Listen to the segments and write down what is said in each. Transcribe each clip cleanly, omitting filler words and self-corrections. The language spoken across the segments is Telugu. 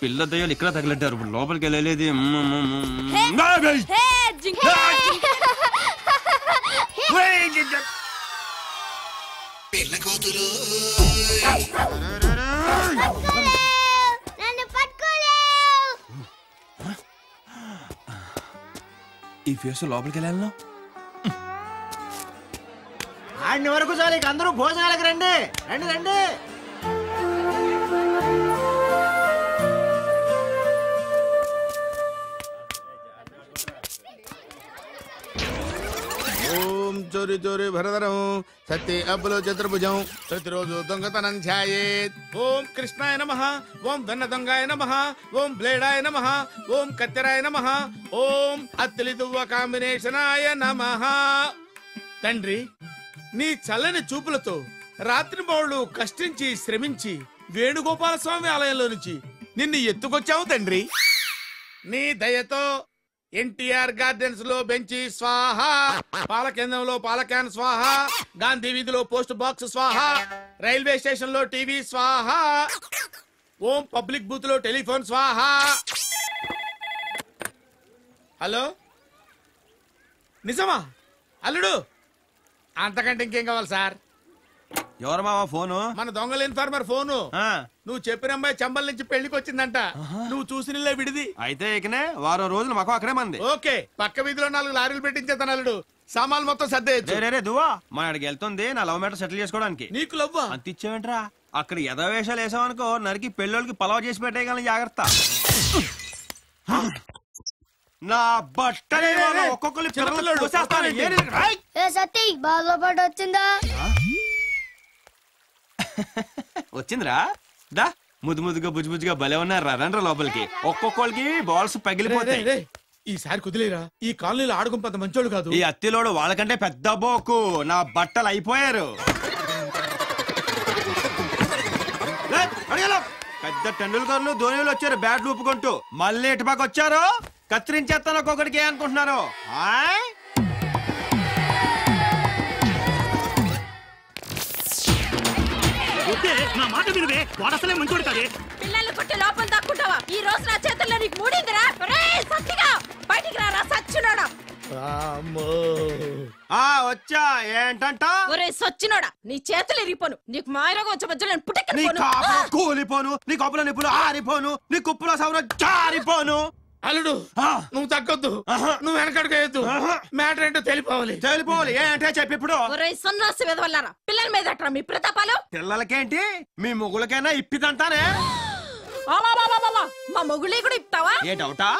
పిల్ల దయ్యాలు ఇక్కడ తగిలెట్టారు ఇప్పుడు లోపలికి వెళ్ళలేదు. ఈ ఫేస్ లోపలికి వెళ్ళాను. ఆడిన వరకు చాలు, ఇక అందరూ భోజనాలకు రండి రండి రండి. ఓం చోరి చోరి భరధరం సత్య అబ్బులో చతుర్భుజం ప్రతిరోజు దొంగతనం ఛాయేత్. ఓం కృష్ణాయ నమః, ఓం వెన్న దొంగాయ నమః, ఓం బ్లేడాయ నమః, ఓం కత్తెరాయ నమః, ఓం అత్తిలి దువ్వ కాంబినేషనాయ నమః. తండ్రి, నీ చల్లని చూపులతో రాత్రి బౌళ్ళు కష్టించి శ్రమించి వేణుగోపాల స్వామి ఆలయంలో నుంచి నిన్ను ఎత్తుకొచ్చావు తండ్రి. నీ దయతో ఎన్టీఆర్ గార్డెన్స్ లో బెంచి స్వాహ, పాలకేంద్రంలో పాలక్యాన్ స్వాహ, గాంధీ వీధిలో పోస్ట్ బాక్స్ స్వాహ, రైల్వే స్టేషన్ లో టీవీ స్వాహ, ఓం పబ్లిక్ బూత్ లో టెలిఫోన్ స్వాహ. హలో, నిజమా అల్లుడు? అంతకంటే ఇంకేం కావాలి సార్? ఎవరు మావా ఫోను? మన దొంగల ఇన్ఫార్మర్ ఫోను. నువ్వు చెప్పిన అమ్మాయి చంబల్ నుంచి పెళ్లికి వచ్చిందంట. నువ్వు చూసిన విడిది. అయితే ఇకనే వారం రోజులు మాకు అక్కడే మంది. ఓకే, పక్క వీధిలో 4 లారీలు పెట్టించేతాను అల్లుడు. సామాన్లు మొత్తం సర్దేయచ్చు. దువ్వా మన అడిగి వెళ్తుంది నా లవ్ మ్యాటర్ సెటిల్ చేసుకోవడానికి. నీకు లవ్వా? అంత ఇచ్చావేంట్రా? అక్కడ యథావేషాలు వేసావనుకో నరికి పెళ్ళోళ్ళకి పలావ్ చేసి పెట్టేయగలను. జాగ్రత్త. నా బట్టలు ఒక్కొక్కరు వచ్చిందా? వచ్చిందిరా. దా ముద్దు ముద్దుగా బుజ్జు బుజ్జుగా భలే ఉన్నారా. రండ్రా లోపలికి. ఒక్కొక్కరికి బాల్స్ పగిలిపోతాయి. ఈసారి కుదిలేరా? ఈ కాలనీలో ఆడుకుంపంత మంచోడు కాదు. ఈ అత్తిలోడు వాళ్ళకంటే పెద్ద బోకు. నా బట్టలు అయిపోయారు. పెద్ద టెండూల్కర్లు ధోనిలు వచ్చారు బ్యాట్లు ఊపుకుంటూ. మళ్ళీ ఇటుపక్క వచ్చారు. కత్తిరించేస్తాను ఒక్కొక్కడికి. అనుకుంటున్నారు నా మాట వినవే, వాడు అసలే మంచోడు కాదే. పిల్లల్ని కొట్టి లోపల దాక్కుంటావా? ఈ రోజు నా చేతుల్లో నీకు మూడిందిరా. సత్తిగా బయటికి రారా సచ్చినోడా. వచ్చా ఏంటంట? ఒరే సచ్చినోడా, నీ చేతులు ఇరిగిపోను. నీకు మాయరోగం వచ్చే మధ్యలో కూలిపోను, నీ కప్పుల నిప్పులు ఆరిపోను, నీ కుప్పుల సౌర జారిపోను. అల్లుడు, నువ్వు తగ్గొద్దు, నువ్వు వెనకడుకోవద్దు. మ్యాటర్ ఏంటో తెలిపోవాలి. ఏంటే చెప్పి ఇప్పుడు. సన్నాసి వెదవల్లారా, పిల్లల మీద మీ ప్రతాపాలు. పిల్లలకేంటి, మీ మొగులకైనా ఇప్పిదంటానే. మా మొగుళ్ళే కూడా ఇప్తావా? ఏ డౌటా?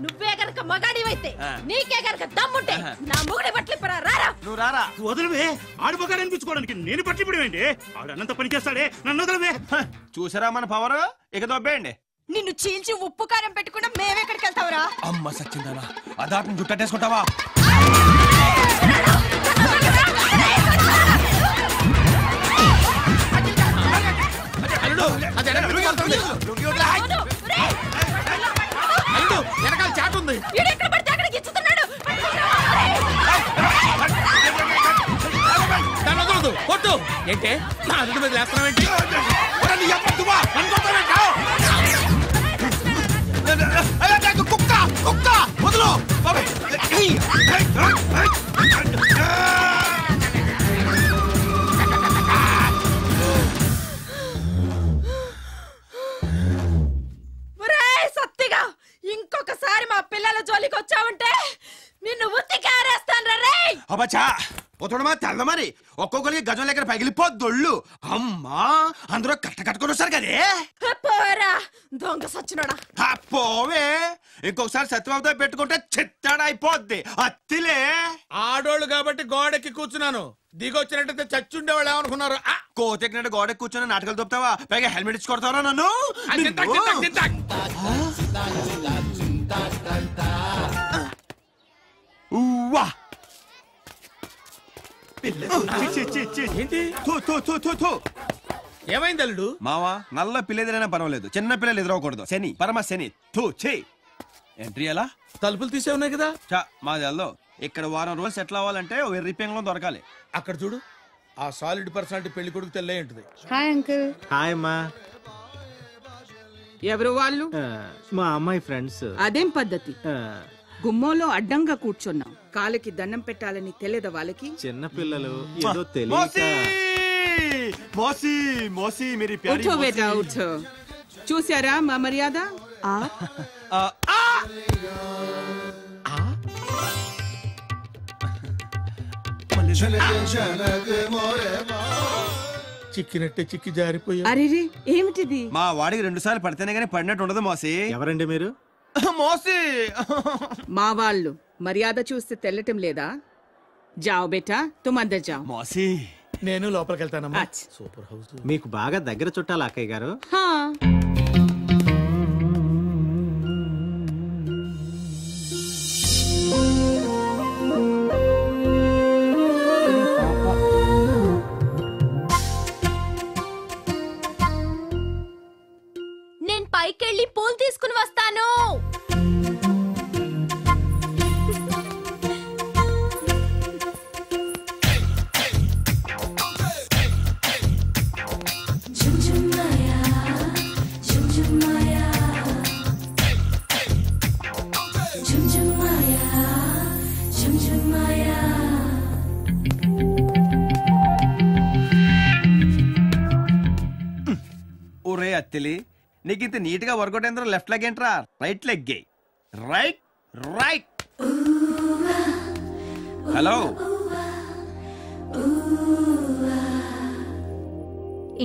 నువ్వే గనక మగాడివైతే, నీకే గనక దమ్ముంటే నా మొగుడి బట్టలు ఇప్పరా. రారా. నువ్వు రారా. వదలవే, ఆడు బగాడు అనిపించుకోవడానికి నేను బట్టలు ఇప్పడమేంటి? ఆడు అన్నంత పని చేస్తాడే, నన్ను వదలవే. చూసారా మన పవర్? ఇక దొబ్బేయండి. నిన్ను చీల్చి ఉప్పు కారం పెట్టుకున్నా మేమెక్కడికి వెళ్తావురా? అమ్మ సచ్చిందానా, అదాటం జుట్టేసుకుంటావా? వెనకాల చాట్ ఉంది. కొట్టు. ఏంటే నా అల్లుడి మీద లేస్తున్నావేంటి? కుక్క కుక్క వదులు. సత్తిగా ఇంకొకసారి మా పిల్లల జోలికి వచ్చావంటే నిన్ను ఉత్తి కారేస్తాను రే. అబ్బచ్చా పోతుడమా తెల్ల మరి. ఒక్కొక్కరికి గజం దగ్గర పగిలిపోద్దొళ్ళు. అమ్మా అందరూ కట్టుకొని వస్తారు కదే. పోరా దొంగ సచ్చినోడా. పోవే, ఇంకొకసారి సత్యబాబుతో పెట్టుకుంటే చిత్తాడైపోద్ది. అత్తిలే ఆడోళ్ళు కాబట్టి గోడెక్కి కూర్చున్నాను. దిగొచ్చినట్టయితే చచ్చుండేవాళ్ళు ఏమనుకున్నారు? కోతెక్కినట్టు గోడెక్కి కూర్చొని నాటకాలు తప్పుతావా? పైగా హెల్మెట్ ఇచ్చి కొడతావా నన్ను? ఏమైంది అల్లుడు? మావా నల్ల పిల్లెదిరైనా పర్వాలేదు, చిన్న పిల్లలు ఎదురవకూడదు. శని పరమ శని. ఎంట్రీ ఎలా? తలుపులు తీసే ఉన్నాయి కదా. మాది అల్లో. ఇక్కడ వారం రోజులు సెటిల్ అవ్వాలంటే వెర్రి పెంగళం దొరకాలి. అక్కడ చూడు, ఆ సాలిడ్ పర్సనాలిటీ పెళ్లి కొడుకు తెల్లే ఉంటుంది. Hi uncle. హాయ్ అమ్మా. ఎవరు వాళ్ళు? మా అమ్మాయి ఫ్రెండ్స్. అదేం పద్ధతి? గుమ్మంలో అడ్డంగా కూర్చున్నాం. కాలికి దండం పెట్టాలని తెలియదా వాళ్ళకి? చిన్న పిల్లలు ఏదో తెలియక. ఉఠో బేటా ఉఠో. చూసారా మా మర్యాద? చిక్కినట్టే చిక్కి జారిపోయా. అరే ఏమిటిది? మా వాడికి 2 సార్లు పడితేనే గానీ పడినట్టు ఉండదు మోసి. ఎవరండి మీరు? మోసి మా వాళ్ళు. మర్యాద చూస్తే తెల్లటం లేదా? జాओ బేటా తుమ్ అందర్ జాओ. మోసి నేను లోపలికి వెళ్తానమ్మా. అచ్చా. Super house. మీకు బాగా దగ్గర చుట్టాలి అక్కయ్య గారు. హా. నేను పైకెళ్ళి పూలు తీసుకుని వస్తాను. ఒరే అత్తిలి, నీకు ఇంత నీట్ గా వర్కౌట్ అయిందో లెఫ్ట్ లెగ్ ఏంట్రా? Right leg right right. Hello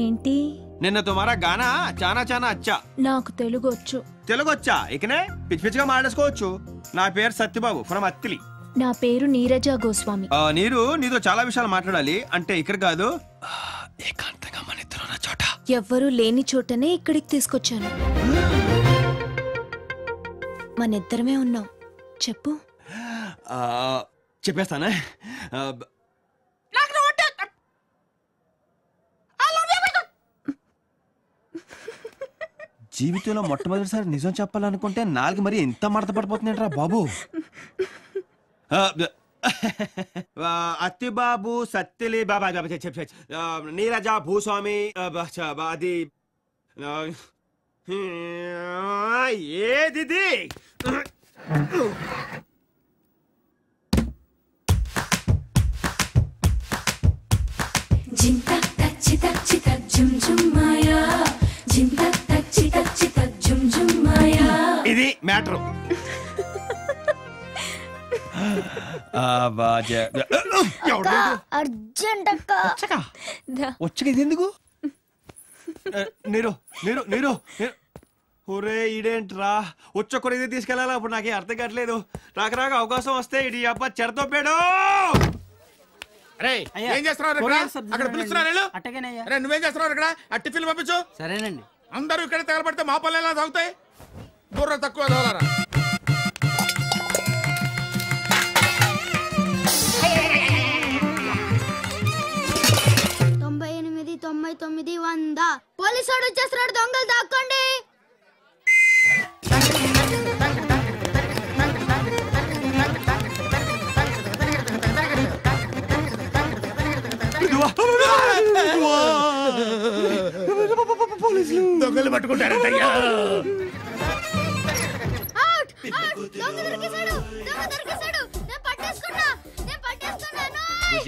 ఏంటి? నిన్న తుమారా గానా చానా చానా అచ్చా. నాకు తెలుగు వచ్చు. తెలుగు వచ్చా? ఇకనే పిచ్చి పిచ్చిగా మాట్లాడుకోవచ్చు. నా పేరు సత్యబాబు ఫ్రమ్ అత్తిలి. నా పేరు నీరజ గోస్వామి. నీరు నీతో చాలా విషయాలు మాట్లాడాలి. అంటే ఇక్కడ కాదు, ఏకాంతంగా మన ఇద్దరు ఉన్న చోట. ఎవ్వరూ లేని చోటనే ఇక్కడికి తీసుకొచ్చాను. మనిద్దరమే ఉన్నాం. చెప్పు. చెప్పేస్తానే. జీవితంలో మొట్టమొదటిసారి నిజం చెప్పాలనుకుంటే నాలుగు మరి ఎంత మడత పడిపోతుందంటరా బాబు. అత్తి బాబు సత్తిలి బాబా నీరజ భూస్వామి అది ఏది ఇది మ్యాటర్. అర్జెంట్ అక్క. వచ్చక ఇది ఎందుకు? నీరు నీరు నీరు. ఒరే ఇదేంట్రా వచ్చొక్కడు ఇది తీసుకెళ్ళాలా? ఇప్పుడు నాకే అర్థం కావట్లేదు. రాక అవకాశం వస్తే ఇది అబ్బా చెడతోపాడు. ఏం చేస్తున్నారు అక్కడ? పిలుస్తున్నారు. నువ్వేం చేస్తున్నావు ఇక్కడ? ఆ టిఫిన్ పంపించు. సరేనండి. అందరూ ఇక్కడ తగలబడితే మా పళ్ళు ఎలా తాగుతాయి? బుర్ర తక్కువ తగలరా. 99 100. పోలీసు వాడు వచ్చేస్తున్నాడు. దొంగలు దాక్కోండి. దొంగలు పట్టుకుంటారు.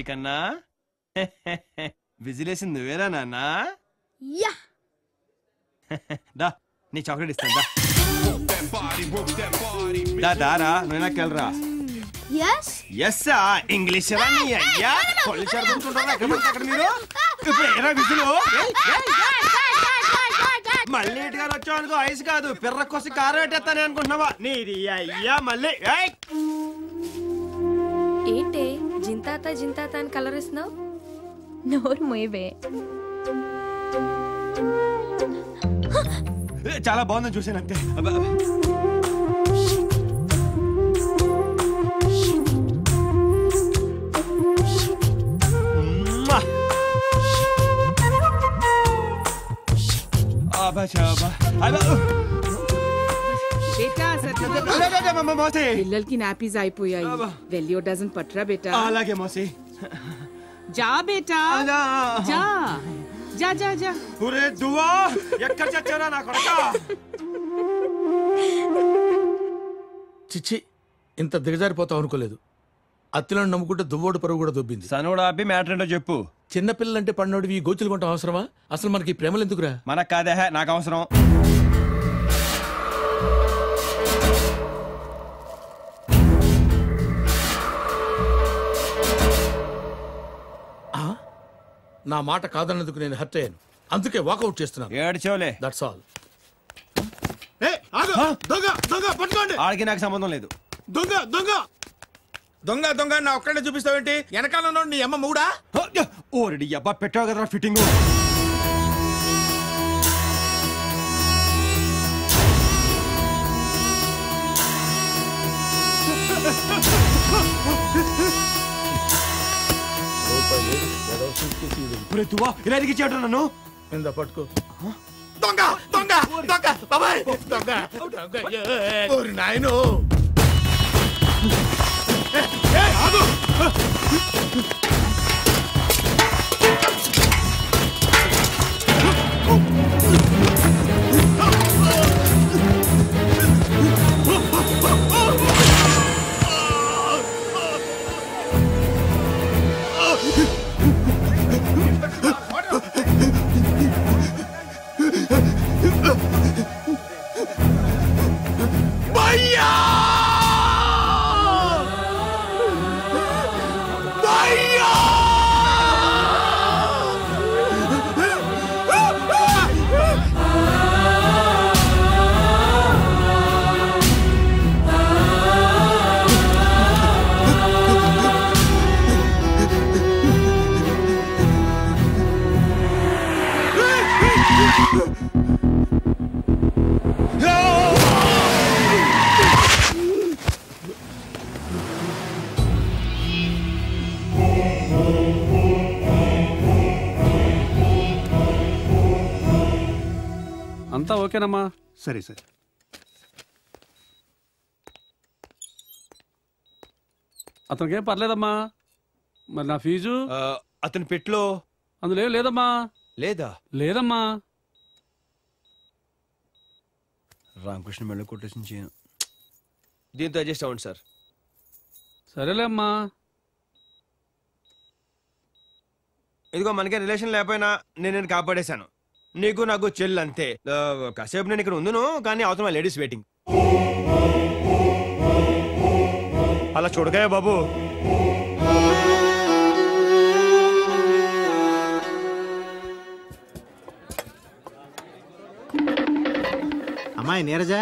కన్నా విజిలేసింది నువ్వేరా నాన్న? దా నీ చాక్లెట్ ఇస్తాను. దారా నువ్వు నాకెళ్ళరా. ఇంగ్లీష్ అయ్యా విజులు మళ్ళీ ఇటుగా వచ్చావు అనుకో. ఐస్ కాదు పిర్ర కోసి కారం పెట్టేస్తానే అనుకుంటున్నావా? నీది అయ్యా మళ్ళీ. ఏంటే జింతాత జింతాత అని కలరిస్తున్నావు? నోరు మోయవే. చాలా బాగుందని చూసాను అంతే. పిల్లలకి నాపీస్ అయిపోయాయి. వెల్లియో డజన్ పట్రా బేటా. అలాగే మోసి. జా బేటా జా జా జా జా. దువా ఎక్కడ చచ్చారా నా కొడక? చిచ్చి, ఇంత దిగజారిపోతావు అనుకోలేదు. అత్తిలను నమ్ముకుంటే దువ్వోడు పరువు కూడా దొబ్బింది. సనోడు ఆపి మ్యాటర్ ఏంటో చెప్పు. చిన్నపిల్లలంటే పడినోడివి ఈ గోచులు కొంటాం అవసరమా? అసలు మనకి ప్రేమలు ఎందుకురా? మనకు కాదే, నాకు అవసరం. నా మాట కాదన్నందుకు నేను హర్ట్ అయ్యాను, అందుకే వాకౌట్ చేస్తున్నాను. ఏడ్చోలే, దట్స్ ఆల్. ఆడికి నాకు సంబంధం లేదు. దొంగ దొంగ దొంగ దొంగ నా ఒక్కడే చూపిస్తావేంటి? వెనకాల నీ అమ్మ మూడా? ఓరెడి అబ్బా పెట్టావు కదరా ఫిట్టింగ్. ఇలా ఎదిగించాడు నన్ను. ఇందా పట్టుకో. దొంగ దొంగ దొంగ బాబాయ్ దొంగ ఓరి నాయనో. ఆగు. అంతా ఓకేనమ్మా? సరే సరే. అతనికేం పర్లేదమ్మా. మరి నా ఫీజు? అతని పెట్లో అందులో ఏం లేదమ్మా. లేదా? లేదమ్మా. రామకృష్ణ మెళ్ళ కొట్టేసి చేయను. దీంతో అడ్జస్ట్ అవ్వండి సార్. సరేలే అమ్మా. ఇదిగో మనకే రిలేషన్ లేకపోయినా నేను కాపాడేశాను. నీకు నాకు చెల్లి అంతే. కాసేపు నేను ఇక్కడ ఉందును, కానీ అవతల లేడీస్ వెయిటింగ్. అలా చూడగా బాబు. అమ్మాయి నీరజా.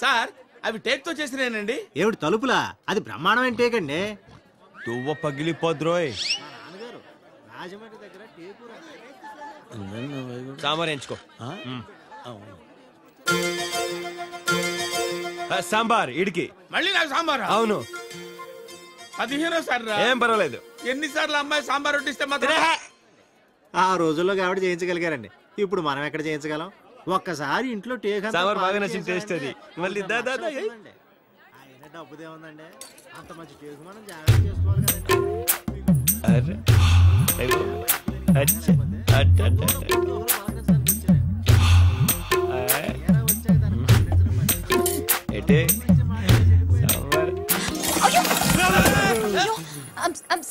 సార్ అవి టేక్ తో చేసినేనండి. ఏమిటి తలుపులా? అది బ్రహ్మాండమైన టేక్ అండి. తువ్వ పగిలిపోద్రోయ్. రాజమండ్రి దగ్గర టేకు సాంబార్ ఎంచుకో. సాంబార్ ఇడికి. మళ్ళీ నాకు సాంబార్? అవును. 15 సార్లు. ఏం పర్వాలేదు. ఎన్నిసార్లు అమ్మాయి సాంబార్ వడ్డిస్తే మాత్రం? ఆ రోజుల్లో ఆవిడ చేయించగలిగారండి. ఇప్పుడు మనం ఎక్కడ చేయించగలం? ఒక్కసారి ఇంట్లో టేక్ సాంబార్ బాగా నచ్చింది, టేస్ట్ అది. మళ్ళీ డబ్బుదే ఉందండి. అంత మంచి టేకు మనం జాగ్రత్త చేసుకోవాలి కదండి.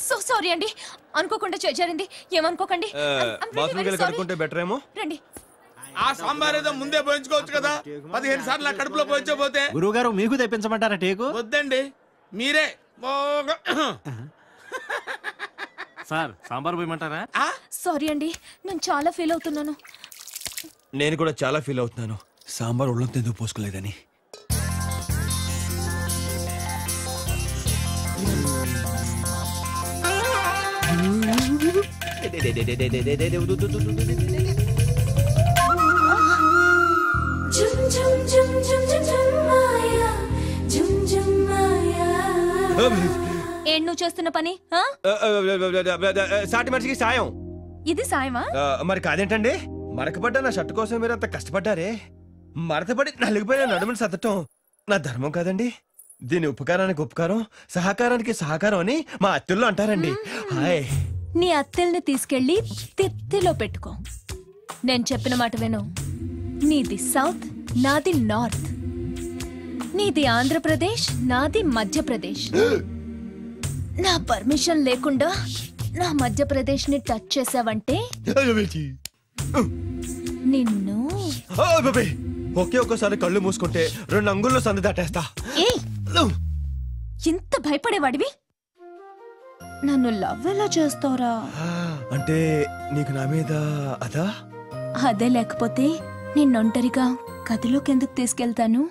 సో సారీ అండి, అనుకోకుండా చేరింది, ఏమనుకోకండి. కడుక్కుంటే బెటర్ ఏమో. రండి. ఆ సాంబార్ ఏదో ముందే పోయించుకోవచ్చు కదా. 15 సార్లు కడుపులో పోయించకపోతే. గురువు గారు మీకు తెప్పించమంటారా టేకు? వద్దండి, మీరే. సార్ సాంబార్ పోయమంటారా? సారీ అండి, నేను చాలా ఫీల్ అవుతున్నాను. నేను కూడా చాలా ఫీల్ అవుతున్నాను. సాంబార్ ఒళ్ళంతా ఎందుకు పోసుకోలేదని. ఏం నువ్వు చేస్తున్న పని? సాటి మనిషికి సాయం. ఇది సాయమా? మరి కాదేంటండి? మరకపడ్డా నా షర్టు కోసం మీరు అంత కష్టపడ్డారే. మరతపడి నలిగిపోయిన నడుముని సతటం నా ధర్మం కాదండి. దీని ఉపకారానికి ఉపకారం, సహకారానికి సహకారం అని మా అత్తల్లో అంటారండి. హాయ్. నీ అత్తల్ని తీసుకెళ్లి తిత్తిలో పెట్టుకో. నేను చెప్పిన మాట విను. నీది సౌత్, నాది నార్త్, నీది ఆంధ్రప్రదేశ్, నాది మధ్యప్రదేశ్. నా పర్మిషన్ లేకుండా నా మధ్యప్రదేశ్ ని టచ్ చేసావంటే నిన్ను ఒకే ఒక్కసారి కళ్ళు మూసుకుంటే 2 అంగుల్లో సందు దాటేస్తా. ఏయ్, ఇంత భయపడేవాడివి నన్ను లవ్ ఎలా చేస్తావురా? అంటే నీకు నా మీద అదా? అదే లేకపోతే నిన్నొంటరిగా గదిలోకి ఎందుకు తీసుకెళ్తాను,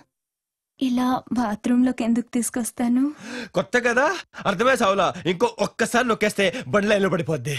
ఇలా బాత్రూంలోకి ఎందుకు తీసుకొస్తాను? కొత్త కదా, అర్థమే సావులా. ఇంకో ఒక్కసారి నొక్కేస్తే బండి లైన్లో పడిపోద్ది.